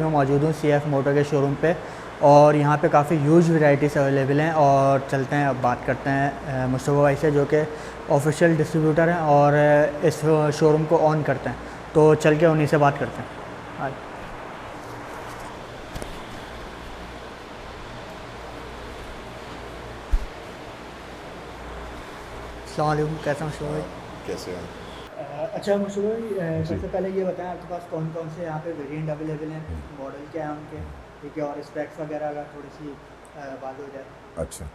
में मौजूद हूँ CF मोटर के शोरूम पे, और यहाँ पे काफ़ी ह्यूज वैरायटीज़ अवेलेबल हैं। और चलते हैं, अब बात करते हैं मुस्तफ़ा भाई से, जो कि ऑफिशियल डिस्ट्रीब्यूटर हैं और इस शोरूम को ऑन करते हैं। तो चल के उन्हीं से बात करते हैं। हाँ, अस्सलाम वालेकुम, कैसे हैं मुस्तफ़ा भाई? कैसे हैं? अच्छा मुस्तफ़ा भाई, जी। सबसे पहले ये बताएं आपके पास कौन कौन से यहाँ पे वेरिएंट अवेलेबल हैं, हम्म, मॉडल क्या है उनके, ठीक है, और स्पेक्स वगैरह अगर थोड़ी सी बात हो जाए। अच्छा।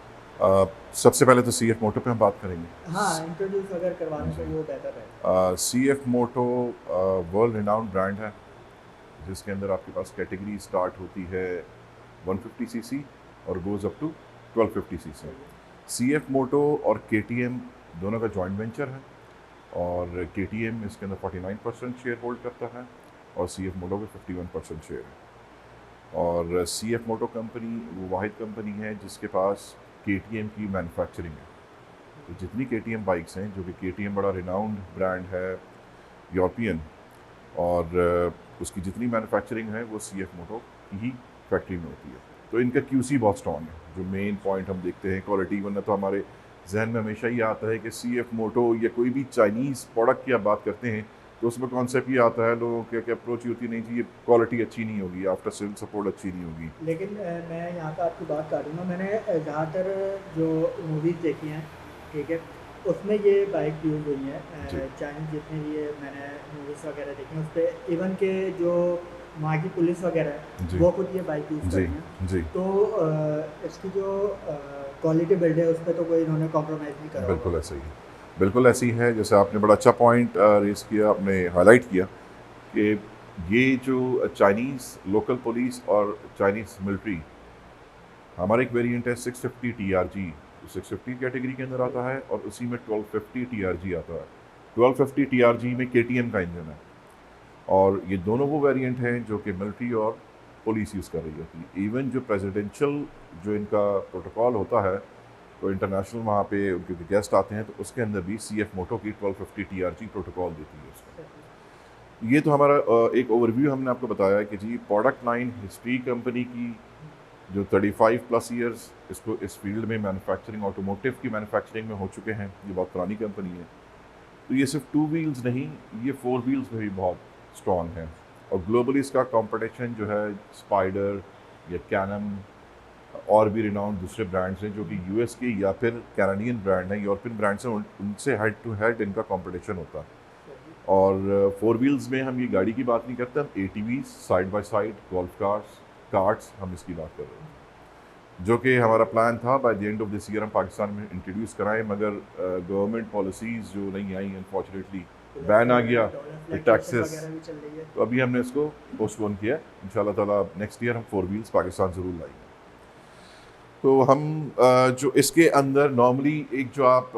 सबसे पहले तो सी एफ मोटो पे हम बात करेंगे। हाँ, इंट्रोड्यूस अगर करवा दें तो जी। वो बेहतर है। सी एफ मोटो वर्ल्ड रिनाउंड ब्रांड है, जिसके अंदर आपके पास कैटेगरी स्टार्ट होती है 150 सीसी और गोज़ अप टू 1250 सीसी। सही है। सी एफ मोटो और के टी एम दोनों का जॉइंट वेंचर है, और के टी एम इसके अंदर 49% शेयर होल्ड करता है और सी एफ मोटो के 51% शेयर है। और सी एफ मोटो कंपनी वो वाहिद कंपनी है जिसके पास के टी एम की मैन्युफैक्चरिंग है। तो जितनी के टी एम बाइक्स हैं, जो कि के टी एम बड़ा रिनाउंड ब्रांड है यूरोपियन, और उसकी जितनी मैन्युफैक्चरिंग है वो सी एफ मोटो की ही फैक्ट्री में होती है। तो इनका क्यूसी बहुत स्ट्रॉन्ग है, जो मेन पॉइंट हम देखते हैं क्वालिटी। वरना तो हमारे जहन में हमेशा ये आता है कि सी एफ मोटो या कोई भी चाइनीज़ प्रोडक्ट की आप बात करते हैं तो उसमें कॉन्सेप्ट ये आता है लोगों के कि अप्रोच ये होती नहीं जी, ये क्वालिटी अच्छी नहीं होगी, आफ्टर सेल सपोर्ट अच्छी नहीं होगी। लेकिन मैं यहाँ पे आपकी बात काटूँगा। मैंने ज़्यादातर जो मूवीज़ देखी हैं, ठीक है, उसमें ये बाइक यूज़ हुई है। जी। चाइनीज़ जितनी भी ये मैंने मूवीज़ वगैरह देखी हैं, उस पर इवन के जो वहाँ की पुलिस वगैरह है, जी। वो खुद ये बाइक यूज़ जी। करती हैं। जी। तो इसकी जो क्वालिटी बिल्ड है, उस पर तो कोई इन्होंने कॉम्प्रोमाइज़ नहीं करा होगा। बिल्कुल ऐसा ही है। बिल्कुल ऐसी है, जैसे आपने बड़ा अच्छा पॉइंट रेस किया, आपने हाईलाइट किया कि ये जो चाइनीज़ लोकल पुलिस और चाइनीज़ मिलिट्री, हमारा एक वेरिएंट है 650 TRG, जो 650 कैटेगरी के अंदर आता है, और उसी में 1250 TRG आता है। 1250 TRG में KTM का इंजन है, और ये दोनों वो वेरिएंट हैं जो कि मिलिट्री और पुलिस यूज़ कर रही होती है। इवन जो प्रेसिडेंशियल जो इनका प्रोटोकॉल होता है, तो इंटरनेशनल वहाँ पे उनके गेस्ट आते हैं, तो उसके अंदर भी सी एफ मोटो की 1250 TRG प्रोटोकॉल देती है उसका। ये तो हमारा एक ओवरव्यू हमने आपको बताया कि जी प्रोडक्ट लाइन हिस्ट्री कंपनी की, जो 35 प्लस ईयर्स इसको इस फील्ड में मैन्युफैक्चरिंग, ऑटोमोटिव की मैन्युफैक्चरिंग में हो चुके हैं। ये बहुत पुरानी कंपनी है। तो ये सिर्फ टू व्हील्स नहीं, ये फोर व्हील्स में भी बहुत स्ट्रॉन्ग है। और ग्लोबली इसका कंपटीशन जो है स्पाइडर या कैनन और भी रिनाउंड दूसरे ब्रांड्स हैं जो कि यूएस के या फिर कैनेडियन ब्रांड हैं, यूरोपियन ब्रांड्स हैं, उनसे हेड टू हेड इनका कंपटीशन होता है। और फोर व्हील्स में हम ये गाड़ी की बात नहीं करते, हम ATVs, side by side, golf cars, carts, हम इसकी बात कर रहे हैं। जो कि हमारा प्लान था by the end of this year हम पाकिस्तान में इंट्रोड्यूस कराएं, मगर गवर्नमेंट पॉलिसीज़ जो नहीं आई, अनफॉर्चुनेटली बैन आ गया, टैक्सेस, वगैरह भी चल रही है। तो अभी हमने इसको पोस्टपोन किया। इंशाल्लाह ताला नेक्स्ट ईयर हम फोर व्हील्स पाकिस्तान ज़रूर लाएंगे। तो हम जो इसके अंदर नॉर्मली एक जो आप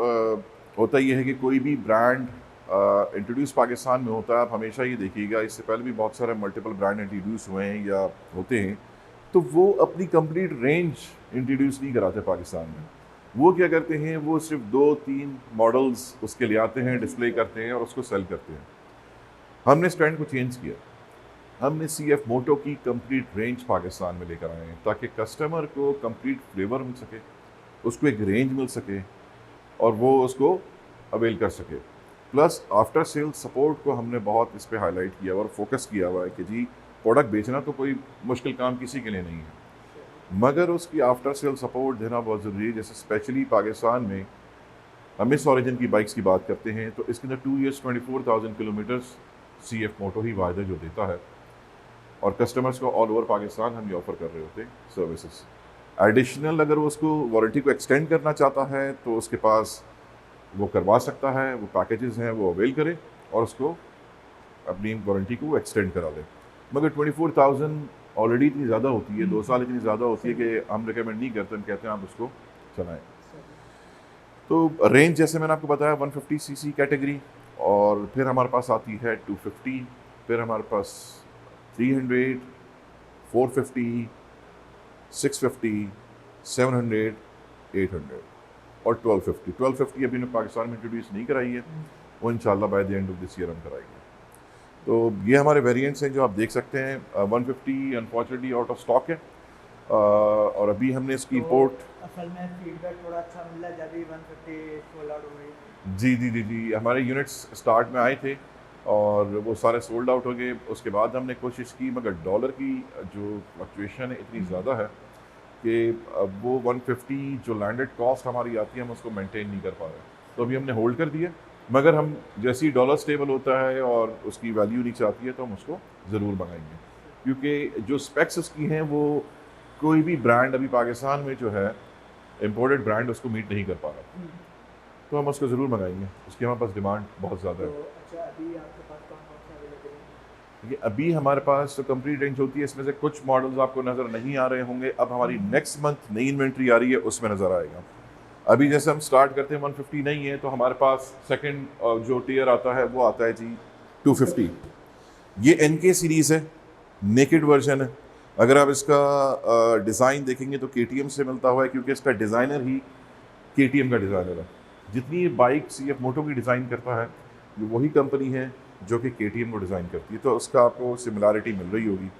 होता ये है कि कोई भी ब्रांड इंट्रोड्यूस पाकिस्तान में होता है, आप हमेशा ये देखिएगा, इससे पहले भी बहुत सारे मल्टीपल ब्रांड इंट्रोड्यूस हुए हैं या होते हैं, तो वो अपनी कंप्लीट रेंज इंट्रोड्यूस नहीं कराते पाकिस्तान में। वो क्या करते हैं, वो सिर्फ 2-3 मॉडल्स उसके ले आते हैं, डिस्प्ले करते हैं और उसको सेल करते हैं। हमने इस ट्रेंड को चेंज किया। हमने सी एफ मोटो की कंप्लीट रेंज पाकिस्तान में लेकर आए हैं, ताकि कस्टमर को कंप्लीट फ्लेवर मिल सके, उसको एक रेंज मिल सके और वो उसको अवेल कर सके। प्लस आफ्टर सेल सपोर्ट को हमने बहुत इस पर हाईलाइट किया और फोकस किया हुआ है कि जी प्रोडक्ट बेचना तो कोई मुश्किल काम किसी के लिए नहीं है, मगर उसकी आफ्टर सेल सपोर्ट देना बहुत ज़रूरी है। जैसे स्पेशली पाकिस्तान में हम इस ऑरिजिन की बाइक्स की बात करते हैं, तो इसके अंदर 2 ईयर्स 24,000 किलोमीटर्स सी एफ मोटो ही वायदा जो देता है, और कस्टमर्स को ऑल ओवर पाकिस्तान हम ये ऑफ़र कर रहे होते हैं सर्विसेज। एडिशनल अगर वो उसको वारंटी को एक्सटेंड करना चाहता है तो उसके पास वो करवा सकता है, वो पैकेजेस हैं वो अवेल करे और उसको अपनी वारंटी को एक्सटेंड करा दे। मगर 24,000 ऑलरेडी इतनी ज़्यादा होती है, 2 साल इतनी ज़्यादा होती है कि हम रिकमेंड नहीं करते, हम कहते हैं आप उसको चलाएँ। तो रेंज जैसे मैंने आपको बताया 150 सीसी कैटेगरी, और फिर हमारे पास आती है 250, फिर हमारे पास 300, 450, 650, 700, 800 और 1250। 1250 अभी ने पाकिस्तान में इंट्रोड्यूस नहीं कराई है, वो इंशाल्लाह by the end of this year हम कराएंगे। तो ये हमारे वेरिएंट्स हैं जो आप देख सकते हैं। 150 अनफॉर्चुनेटली आउट ऑफ स्टॉक है, और अभी हमने इसकी तो इंपोर्ट। असल में फीडबैक थोड़ा अच्छा मिला जब भी 150 सोल्ड आउट हो गई। जी जी जी जी, हमारे यूनिट्स स्टार्ट में आए थे और वो सारे सोल्ड आउट हो गए। उसके बाद हमने कोशिश की, मगर डॉलर की जो फ्लक्चुएशन है इतनी ज़्यादा है कि अब वो 150 जो लैंडेड कॉस्ट हमारी आती है हम उसको मेंटेन नहीं कर पा रहे। तो अभी हमने होल्ड कर दिया, मगर हम जैसे ही डॉलर स्टेबल होता है और उसकी वैल्यू नीचे आती है तो हम उसको ज़रूर मंगाएंगे, क्योंकि जो स्पेक्स उसकी हैं वो कोई भी ब्रांड अभी पाकिस्तान में जो है इम्पोर्टेड ब्रांड उसको मीट नहीं कर पा रहा। तो हम उसको ज़रूर मंगाएंगे, उसकी हमारे पास डिमांड बहुत ज़्यादा तो है। अच्छा, अभी आपके पास कौन कौन से अवेलेबल हैं? देखिए अभी हमारे पास जो कंप्लीट रेंज होती है इसमें से कुछ मॉडल्स आपको नज़र नहीं आ रहे होंगे, अब हमारी नेक्स्ट मंथ नई इन्वेंट्री आ रही है उसमें नज़र आएगा। अभी जैसे हम स्टार्ट करते हैं 150 नहीं है तो हमारे पास सेकंड जो टीयर आता है वो आता है जी 250। ये NK सीरीज़ है, नेकेड वर्जन है। अगर आप इसका डिज़ाइन देखेंगे तो KTM से मिलता हुआ है, क्योंकि इसका डिज़ाइनर ही KTM का डिज़ाइनर है। जितनी ये बाइक CF मोटो की डिज़ाइन करता है ये वही कंपनी है जो कि KTM को डिज़ाइन करती है, तो उसका आपको सिमिलरिटी मिल रही होगी।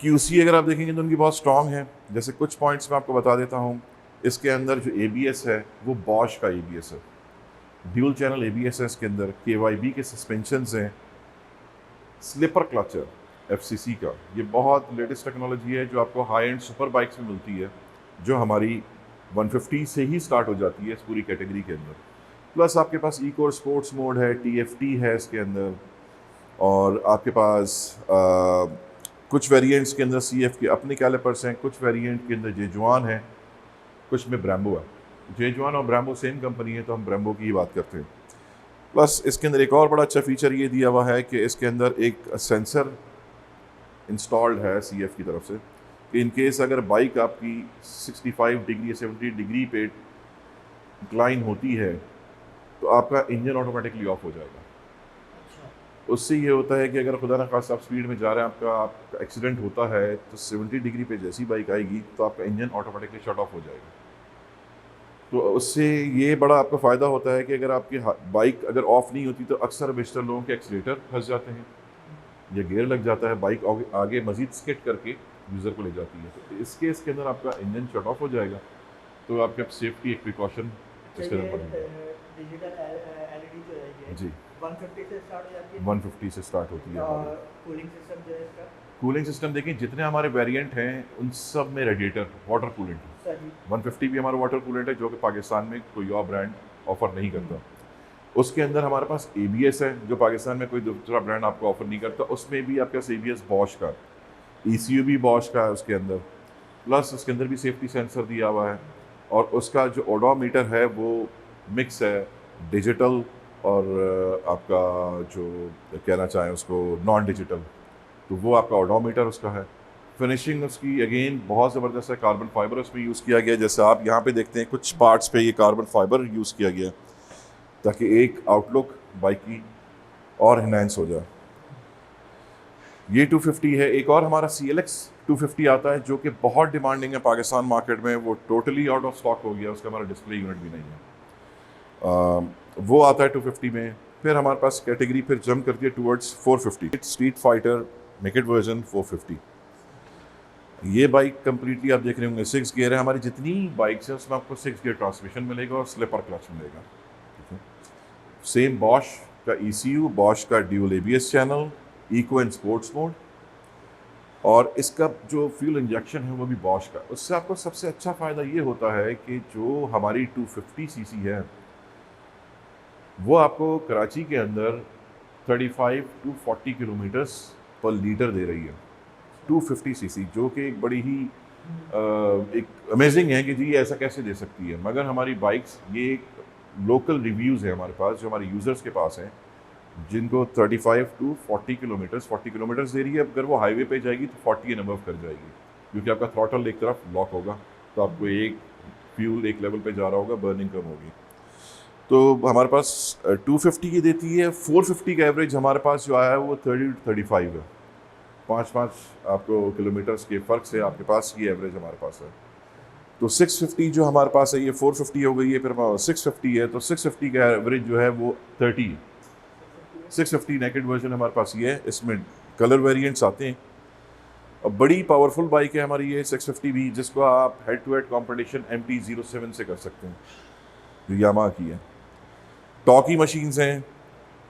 QC अगर आप देखेंगे तो उनकी बहुत स्ट्रॉन्ग है। जैसे कुछ पॉइंट्स मैं आपको बता देता हूँ, इसके अंदर जो ABS है वो बॉश का ABS है, ड्यूल चैनल ABS है इसके अंदर, KYB के सस्पेंशंस हैं, स्लिपर क्लचर FCC का। ये बहुत लेटेस्ट टेक्नोलॉजी है जो आपको हाई एंड सुपर बाइक्स में मिलती है, जो हमारी 150 से ही स्टार्ट हो जाती है इस पूरी कैटेगरी के अंदर। प्लस आपके पास इको स्पोर्ट्स मोड है, TFT है इसके अंदर, और आपके पास कुछ वेरिएंट्स के अंदर CF के अपने कैलिपर्स हैं, कुछ वेरिएंट के अंदर जेजुआन है, कुछ में ब्राम्बो है। जेजुआन और ब्राम्बो सेम कंपनी है तो हम ब्राम्बो की ही बात करते हैं। प्लस इसके अंदर एक और बड़ा अच्छा फीचर ये दिया हुआ है कि इसके अंदर एक सेंसर इंस्टॉल्ड है CF की तरफ से, कि इन केस अगर बाइक आपकी 65 डिग्री या 70 डिग्री पे इंक्लाइन होती है तो आपका इंजन ऑटोमेटिकली ऑफ हो जाएगा। अच्छा। उससे ये होता है कि अगर खुदा न खास्ता आप स्पीड में जा रहे हैं, आपका एक्सीडेंट होता है तो 70 डिग्री पे जैसी बाइक आएगी तो आपका इंजन ऑटोमेटिकली शट ऑफ हो जाएगा। तो उससे ये बड़ा आपको फ़ायदा होता है कि अगर आपकी बाइक अगर ऑफ नहीं होती तो अक्सर बेशतर लोगों के एक्सीलेटर फंस जाते हैं या गियर लग जाता है, बाइक आगे मज़ीद स्किड करके यूज़र को ले जाती है। तो इस केस के अंदर आपका इंजन शट ऑफ हो जाएगा, तो आपके सेफ्टी एक प्रिकॉशन इसके अंदर पड़ेगा। डिजिटल LED जो है ये जी 150 से स्टार्ट हो जाती है 150 से स्टार्ट होती है हमारी। और कूलिंग सिस्टम जो है इसका कूलिंग सिस्टम देखिए, जितने हमारे वेरिएंट हैं उन सब में रेडिएटर वाटर कूलेंट है। सही 150 भी हमारा वाटर कूलेंट है जो कि पाकिस्तान में कोई और ब्रांड ऑफर नहीं करता। उसके अंदर हमारे पास ABS है जो पाकिस्तान में कोई दूसरा ब्रांड आपको ऑफर नहीं करता। उसमें भी आपके पास ABS बॉश का, ECU भी बॉश का है उसके अंदर, प्लस उसके अंदर भी सेफ्टी सेंसर दिया हुआ है। और उसका जो ओडोमीटर है वो मिक्स है डिजिटल और आपका जो कहना चाहें उसको नॉन डिजिटल, तो वो आपका ओडोमीटर उसका है। फिनिशिंग उसकी अगेन बहुत ज़बरदस्त है, कार्बन फाइबर उसमें यूज़ किया गया है। जैसे आप यहाँ पे देखते हैं कुछ पार्ट्स पे ये कार्बन फाइबर यूज़ किया गया है ताकि एक आउटलुक बाइक की और इनहेंस हो जाए। ये 250 है। एक और हमारा CLX 250 आता है जो कि बहुत डिमांडिंग है पाकिस्तान मार्केट में, वो टोटली आउट ऑफ स्टॉक हो गया, उसका हमारा डिस्प्ले यूनिट भी नहीं है। वो आता है 250 में। फिर हमारे पास कैटेगरी फिर जंप करती है towards 450, street fighter naked version 450। ये बाइक कम्प्लीटली आप देख रहे होंगे 6 गियर है। हमारी जितनी बाइक्स हैं उसमें आपको 6 गियर ट्रांसमिशन मिलेगा और स्लिपर क्लच मिलेगा। सेम बॉश का ECU, बॉश का dual ABS channel, eco and sports mode, और इसका जो फ्यूल इंजेक्शन है वो भी बॉश का। उससे आपको सबसे अच्छा फ़ायदा ये होता है कि जो हमारी 250cc है वो आपको कराची के अंदर 35 to 40 किलोमीटर्स पर लीटर दे रही है 250cc, जो कि एक बड़ी ही एक अमेजिंग है कि जी ऐसा कैसे दे सकती है। मगर हमारी बाइक्स, ये एक लोकल रिव्यूज़ है हमारे पास जो हमारे यूज़र्स के पास हैं, जिनको 35 to 40 किलोमीटर्स दे रही है। अगर वो हाईवे पे जाएगी तो 40 एंड अबव कर जाएगी, क्योंकि आपका थ्रॉटल एक तरफ लॉक होगा तो आपको एक फ्यूल एक लेवल पे जा रहा होगा, बर्निंग कम होगी। तो हमारे पास 250 की देती है। 450 का एवरेज हमारे पास जो आया है वो 30 to 35 है। 5 आपको किलोमीटर्स के फ़र्क से आपके पास ये एवरेज हमारे पास है। तो 650 जो हमारे पास है ये 450 हो गई है, फिर 650 है, तो 650 का एवरेज जो है वो 30 है। 650 नेकेड वर्जन हमारे पास ये है, इसमें कलर वेरिएंट्स आते हैं। अब बड़ी पावरफुल बाइक है हमारी ये 650 भी, जिसको आप head to head competition MT-07 से कर सकते हैं, जो यामाहा की है। टॉकी मशीन्स हैं,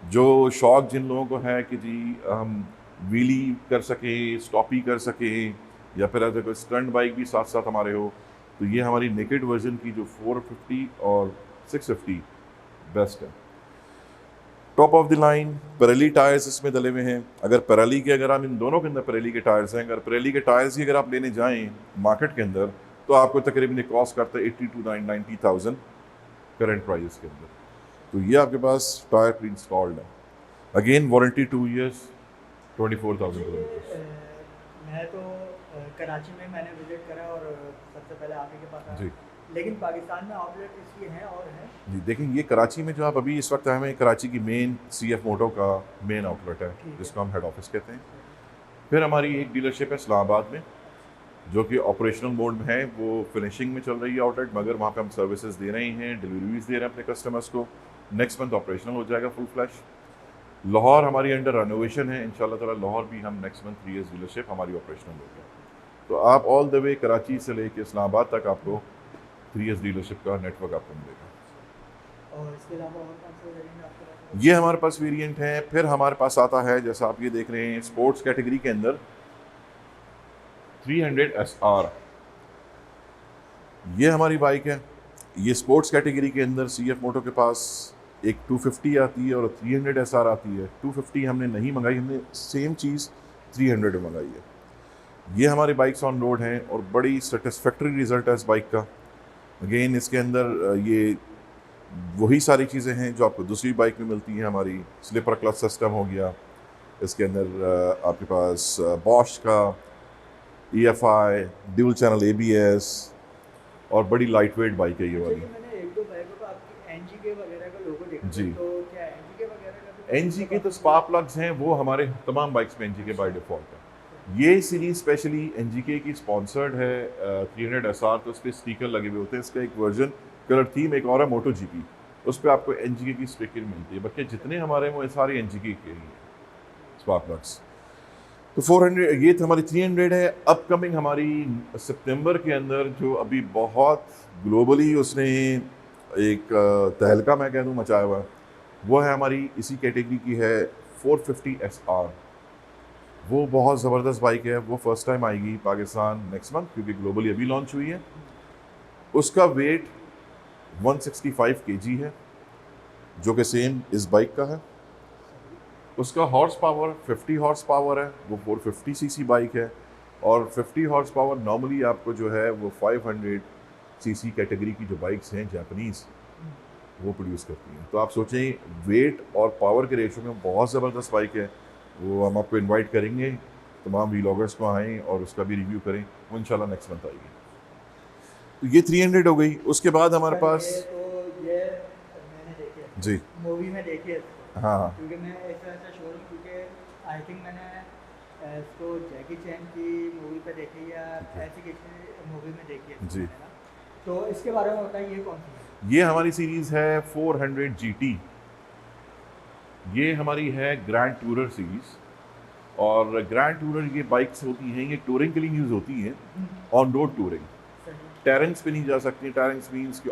जो शौक जिन लोगों को है कि जी हम व्हीली कर सकें, स्टॉपी कर सकें, या फिर अगर कोई स्टंट बाइक भी साथ साथ हमारे हो, तो ये हमारी नेकेड वर्जन की जो 450 और 650 बेस्ट है। Top of the line Pirelli tyres इसमें डले हुए हैं। अगर पिरेली के, अगर हम इन दोनों के अंदर पिरेली के टायर्स हैं, अगर पिरेली के टायर्स ही अगर आप लेने जाएं मार्केट के अंदर, तो आपको तकरीबन कॉस्ट करता है 80 to 90,000 करंट प्राइस के अंदर। तो ये आपके पास टायर प्री इंस्टॉल्ड है। Again warranty 2 years 24,000 kilometre. मैं तो कराची में मैंने विजिट करा और सबसे पहले आप ही के पास आया, जी लेकिन पाकिस्तान में आउटलेट इसकी हैं और हैं जी, देखें ये कराची में जो आप अभी इस वक्त हमें कराची की मेन CF मोटो का मेन आउटलेट है, जिसको हम हेड ऑफिस कहते हैं। फिर हमारी एक डीलरशिप है इस्लामाबाद में, जो कि ऑपरेशनल मोड में है, वो फिनिशिंग में चल रही है आउटलेट, मगर वहाँ पे हम सर्विसेज दे रहे हैं, डिलीवरीज दे रहे हैं अपने कस्टमर्स को। नेक्स्ट मंथ ऑपरेशनल हो जाएगा फुल फ्लैश। लाहौर हमारी अंडर रेनोवेशन है, इंशाल्लाह ताला लाहौर भी हम नेक्स्ट मंथ 3 years डीलरशिप हमारी ऑपरेशनल होगी। तो आप ऑल द वे कराची से लेके इस्लामाबाद तक आपको 3 years डीलरशिप का नेटवर्क आपको मिलेगा। और इसके अलावा और कौन से वेरिएंट आपके पास? ये हमारे पास वेरिएंट है। फिर हमारे पास आता है, जैसा आप ये देख रहे हैं, स्पोर्ट्स कैटेगरी के अंदर 300 SR, ये हमारी बाइक है। ये स्पोर्ट्स कैटेगरी के अंदर CF मोटो के पास एक 250 आती है और 300 SR आती है। 250 हमने नहीं मंगाई, हमने सेम चीज़ 300 में मंगाई है। ये हमारी बाइक्स ऑन रोड हैं और बड़ी सेटिस्फैक्ट्री रिजल्ट है इस बाइक का। अगेन इसके अंदर ये वही सारी चीज़ें हैं जो आपको दूसरी बाइक में मिलती हैं। हमारी स्लिपर क्लच सिस्टम हो गया, इसके अंदर आपके पास बॉश का EFI, ड्यूल चैनल ABS, और बड़ी लाइट वेट बाइक है ये वाली। मैंने एक दो बाइकों पर आपकी NGK वगैरह का लोगो देखा जी। तो क्या NGK वगैरह का भी NGK तो स्पार्क प्लग्स हैं, वो हमारे तमाम बाइक्स में NGK बाय डिफ़ॉल्ट है। ये सीरीज स्पेशली NGK की स्पॉन्सर्ड है 300 SR, तो उस पर स्टिकर लगे हुए होते हैं। इसका एक वर्जन कलर थीम एक और है मोटो GP, उस पर आपको NGK की स्टिकर मिलती है। बाकी जितने हमारे वो सारे NGK के ही हैं स्पार्क प्लग्स। तो 400 ये तो हमारी 300 है। अपकमिंग हमारी सितंबर के अंदर जो अभी बहुत ग्लोबली उसने एक तहलका मैं कह दूँ मचाया हुआ, वो है हमारी इसी कैटेगरी की है 450 SR। वो बहुत ज़बरदस्त बाइक है, वो फर्स्ट टाइम आएगी पाकिस्तान नेक्स्ट मंथ, क्योंकि ग्लोबली अभी लॉन्च हुई है। उसका वेट 165 kg है, जो कि सेम इस बाइक का है। उसका हॉर्स पावर 50 हॉर्स पावर है, वो 450 cc बाइक है। और 50 हॉर्स पावर नॉर्मली आपको जो है वो 500 cc कैटेगरी की जो बाइक्स हैं जापानीज़, वो प्रोड्यूस करती हैं। तो आप सोचें वेट और पावर के रेशो में बहुत ज़बरदस्त बाइक है। वो हम आपको इनवाइट करेंगे, तमाम व्लॉगर्स को आएँ और उसका भी रिव्यू करें, वो इंशाल्लाह नेक्स्ट मंथ आएगी। तो ये 300 हो गई। उसके बाद हमारे पास ये मैंने देखे जी मूवी में देखे, हाँ क्योंकि मैं ऐसा शोरूम, क्योंकि आई थिंक मैंने इसको जैकी चैन की मूवी पे देखी या ऐसी किसी मूवी में देखी है जी। तो इसके बारे में बताइए, ये कौन सी है? ये हमारी सीरीज़ है 400 GT। ये हमारी है ग्रैंड टूरर सीरीज़, और ग्रैंड टूरर ये बाइक्स होती हैं, ये टूरिंग के लिए यूज़ होती हैं, ऑन रोड टूरिंग। टेरेंस पे नहीं जा सकती। टेरेंस मीन्स कि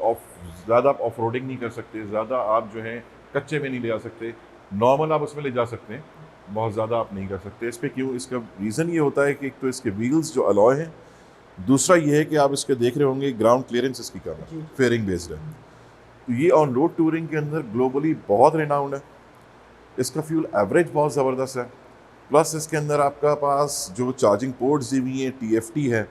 ज़्यादा आप ऑफ रोडिंग नहीं कर सकते, ज़्यादा आप जो है कच्चे में नहीं ले जा सकते। नॉर्मल आप उसमें ले जा सकते हैं, बहुत ज़्यादा आप नहीं कर सकते। इस पर क्यों? इसका रीज़न ये होता है कि एक तो इसके व्हील्स जो अलॉय हैं, दूसरा ये है कि आप इसके देख रहे होंगे ग्राउंड क्लियरेंस इसकी कम है, फेयरिंग बेस्ड है। तो ये ऑन रोड टूरिंग के अंदर ग्लोबली बहुत रिनाउंड है। इसका फ्यूल एवरेज बहुत ज़बरदस्त है। प्लस इसके अंदर आपका पास जो चार्जिंग पोर्ट्स दी हुई हैं TFT है,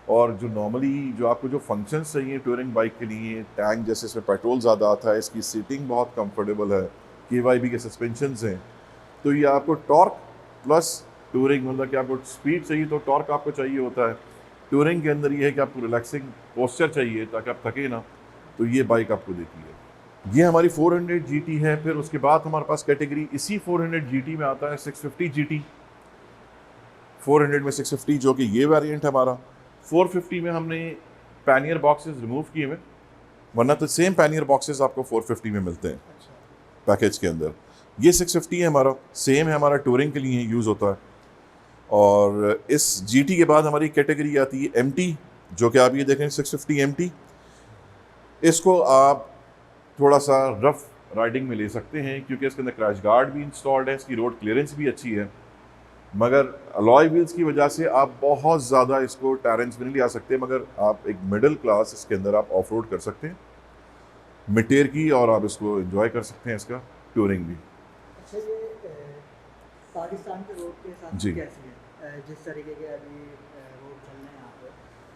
और जो नॉर्मली जो आपको जो फंक्शंस चाहिए टूरिंग बाइक के लिए, टैंक जैसे इसमें पेट्रोल ज़्यादा आता है, इसकी सीटिंग बहुत कंफर्टेबल है, KYB के सस्पेंशंस हैं। तो ये आपको टॉर्क प्लस टूरिंग, मतलब कि आपको स्पीड चाहिए तो टॉर्क आपको चाहिए होता है। टूरिंग के अंदर ये है कि आपको रिलैक्सिंग पोस्चर चाहिए ताकि आप थके ना, तो ये बाइक आपको देती है। ये हमारी 400 GT है। फिर उसके बाद हमारे पास कैटेगरी इसी 400 GT में आता है 650 GT। 400 में 650 जो कि ये वेरिएंट है हमारा। 450 में हमने पैनियर बॉक्सेस रिमूव किए हुए, वरना तो सेम पैनियर बॉक्सेस आपको 450 में मिलते हैं पैकेज के अंदर। ये 650 है हमारा, सेम है हमारा, टूरिंग के लिए यूज़ होता है। और इस GT के बाद हमारी कैटेगरी आती है MT, जो कि आप ये देखें 650 MT। इसको आप थोड़ा सा रफ राइडिंग में ले सकते हैं क्योंकि इसके अंदर क्रैश गार्ड भी इंस्टॉल्ड है, इसकी रोड क्लियरेंस भी अच्छी है, मगर अलॉय व्हील्स की वजह से आप बहुत ज़्यादा इसको टेरेंस में नहीं ले आ सकते, मगर आप एक मिडिल क्लास इसके अंदर आप ऑफ रोड कर सकते हैं मिड टियर की, और आप इसको एंजॉय कर सकते हैं इसका टूरिंग भी। अच्छा, ये पाकिस्तान के रोड के साथ जी। कैसी है? जिस तरीके के अभी रोड चल रहे हैं यहाँ पे,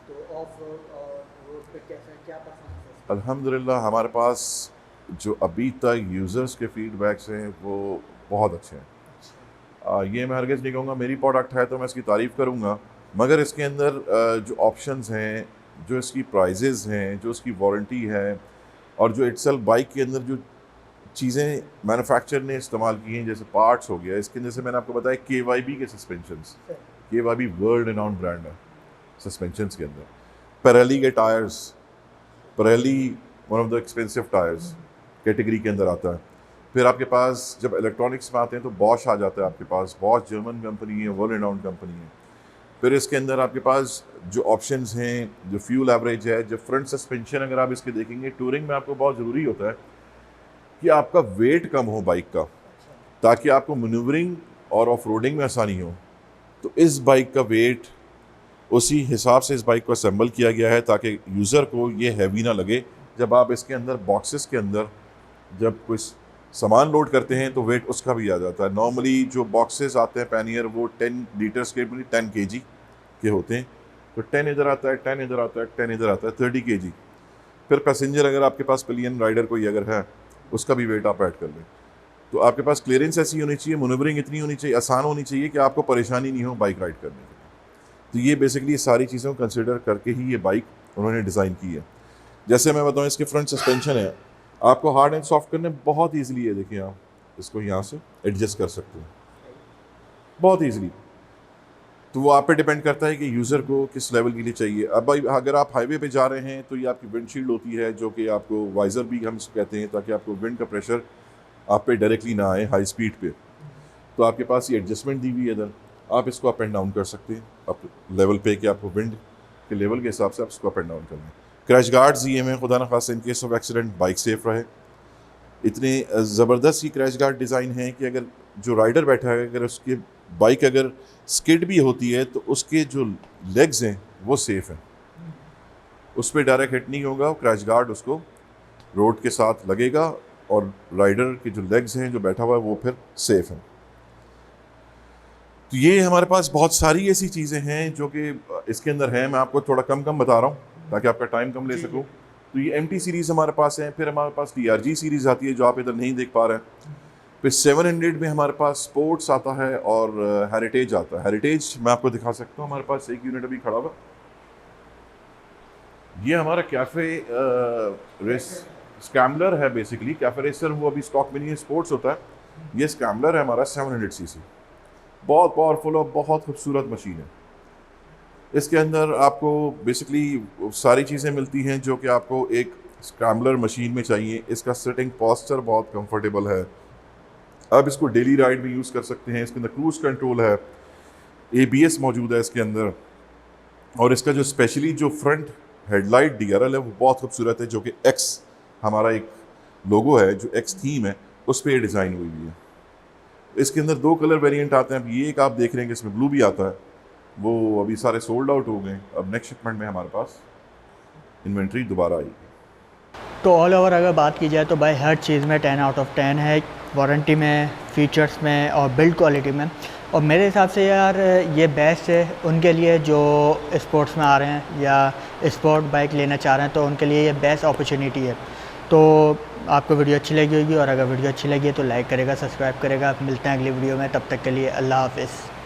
तो ऑफ रोड और रोड पे कैसा क्या परफॉर्मेंस है? अल्हम्दुलिल्लाह हमारे पास जो अभी तक यूज़र्स के फीडबैक्स हैं वो बहुत अच्छे हैं। ये मैं हरगिज़ नहीं कहूँगा मेरी प्रोडक्ट है तो मैं इसकी तारीफ़ करूँगा, मगर इसके अंदर जो ऑप्शंस हैं, जो इसकी प्राइजेज़ हैं, जो इसकी वारंटी है, और जो इटसेल्फ बाइक के अंदर जो चीज़ें मैन्युफैक्चर ने इस्तेमाल की हैं, जैसे पार्ट्स हो गया, इसके अंदर से मैंने आपको बताया KYB के suspensions, KYB world renowned brand है सस्पेंशंस के अंदर। पेरेली के tyres, Pirelli one of the expensive tyres category के अंदर आता है। फिर आपके पास जब इलेक्ट्रॉनिक्स में आते हैं तो बॉश आ जाता है आपके पास, बॉश जर्मन कंपनी है, वर्ल्ड रिनाउंड कंपनी है। फिर इसके अंदर आपके पास जो ऑप्शंस हैं, जो फ्यूल एवरेज है, जो फ्रंट सस्पेंशन अगर आप इसके देखेंगे, टूरिंग में आपको बहुत ज़रूरी होता है कि आपका वेट कम हो बाइक का, ताकि आपको मनूवरिंग और ऑफ रोडिंग में आसानी हो। तो इस बाइक का वेट उसी हिसाब से इस बाइक को असेंबल किया गया है ताकि यूज़र को ये हैवी ना लगे। जब आप इसके अंदर बॉक्सेस के अंदर जब कुछ सामान लोड करते हैं तो वेट उसका भी आ जाता है। नॉर्मली जो बॉक्सेस आते हैं पैनियर वो 10 लीटर्स के 10 kg के होते हैं, तो 10 इधर आता है, 10 इधर आता है, 10 इधर आता है, 30 kg। फिर पैसेंजर अगर आपके पास पिलियन राइडर कोई अगर है उसका भी वेट आप ऐड कर लें, तो आपके पास क्लियरेंस ऐसी होनी चाहिए, मनूवरिंग इतनी होनी चाहिए, आसान होनी चाहिए कि आपको परेशानी नहीं हो बाइक राइड करने के लिए। तो ये बेसिकली सारी चीज़ों को कंसिडर करके ही ये बाइक उन्होंने डिज़ाइन की है। जैसे मैं बताऊँ, इसके फ्रंट सस्पेंशन है, आपको हार्ड एंड सॉफ्ट करने बहुत ईजिली है। देखिए आप इसको यहाँ से एडजस्ट कर सकते हैं बहुत ईजिली। तो वो आप पे डिपेंड करता है कि यूज़र को किस लेवल के लिए चाहिए। अब भाई अगर आप हाईवे पे जा रहे हैं तो ये आपकी विंडशील्ड होती है, जो कि आपको वाइज़र भी हम इसको कहते हैं, ताकि आपको विंड का प्रेशर आप पे डायरेक्टली ना आए हाई स्पीड पे। तो आपके पास ये एडजस्टमेंट दी हुई है इधर, आप इसको अप एंड डाउन कर सकते हैं अप लेवल पे, कि आपको विंड के लेवल के हिसाब से आप इसको अप एंड डाउन कर लें। क्रैश गार्ड्स ये में खुदा न खासा in case of accident bike safe रहे। इतने ज़बरदस्त ही क्रैश गार्ड डिज़ाइन है कि अगर जो राइडर बैठा है, अगर उसकी बाइक अगर स्किड भी होती है तो उसके जो लेग्स हैं वो सेफ़ हैं, उस पर डायरेक्ट हिट नहीं होगा। क्रैश गार्ड उसको रोड के साथ लगेगा और राइडर के जो लेग्स हैं जो बैठा हुआ है वो फिर सेफ़ हैं। तो ये हमारे पास बहुत सारी ऐसी चीज़ें हैं जो कि इसके अंदर हैं। मैं आपको थोड़ा कम बता रहा हूँ ताकि आपका टाइम कम ले सकूँ। तो ये MT सीरीज़ हमारे पास है, फिर हमारे पास TRG सीरीज़ आती है जो आप इधर नहीं देख पा रहे हैं। फिर 700 में हमारे पास स्पोर्ट्स आता है और हेरिटेज आता है। हेरिटेज मैं आपको दिखा सकता हूँ, हमारे पास एक यूनिट अभी खड़ा हुआ। ये हमारा कैफ़े रेस स्क्रैम्बलर है बेसिकली। कैफ़े रेसर वो अभी स्टॉक में नहीं है, स्पोर्ट्स होता है। ये स्क्रैम्बलर है हमारा 700 cc, बहुत पावरफुल और बहुत खूबसूरत मशीन है। इसके अंदर आपको बेसिकली सारी चीज़ें मिलती हैं जो कि आपको एक स्क्रैम्बलर मशीन में चाहिए। इसका सिटिंग पोस्चर बहुत कंफर्टेबल है, आप इसको डेली राइड में यूज़ कर सकते हैं। इसके अंदर क्रूज़ कंट्रोल है, ABS मौजूद है इसके अंदर, और इसका जो स्पेशली जो फ्रंट हेडलाइट DRL है वो बहुत खूबसूरत है, जो कि X हमारा एक लोगो है, जो X थीम है उस पर डिज़ाइन हुई हुई है। इसके अंदर 2 कलर वेरिएंट आते हैं। अब ये एक आप देख रहे हैं कि इसमें ब्लू भी आता है, वो अभी सारे सोल्ड आउट हो गए। अब नेक्स्ट शिपमेंट में हमारे पास इन्वेंट्री दोबारा आएगी। तो ऑल ओवर अगर बात की जाए तो भाई हर चीज़ में 10 आउट ऑफ 10 है, वारंटी में, फीचर्स में और बिल्ड क्वालिटी में। और मेरे हिसाब से यार ये बेस्ट है उनके लिए जो स्पोर्ट्स में आ रहे हैं या स्पोर्ट बाइक लेना चाह रहे हैं, तो उनके लिए ये बेस्ट अपॉर्चुनिटी है। तो आपको वीडियो अच्छी लगी होगी, और अगर वीडियो अच्छी लगी है तो लाइक करेगा, सब्सक्राइब करेगा। मिलते हैं अगली वीडियो में, तब तक के लिए अल्लाह हाफ़िज़।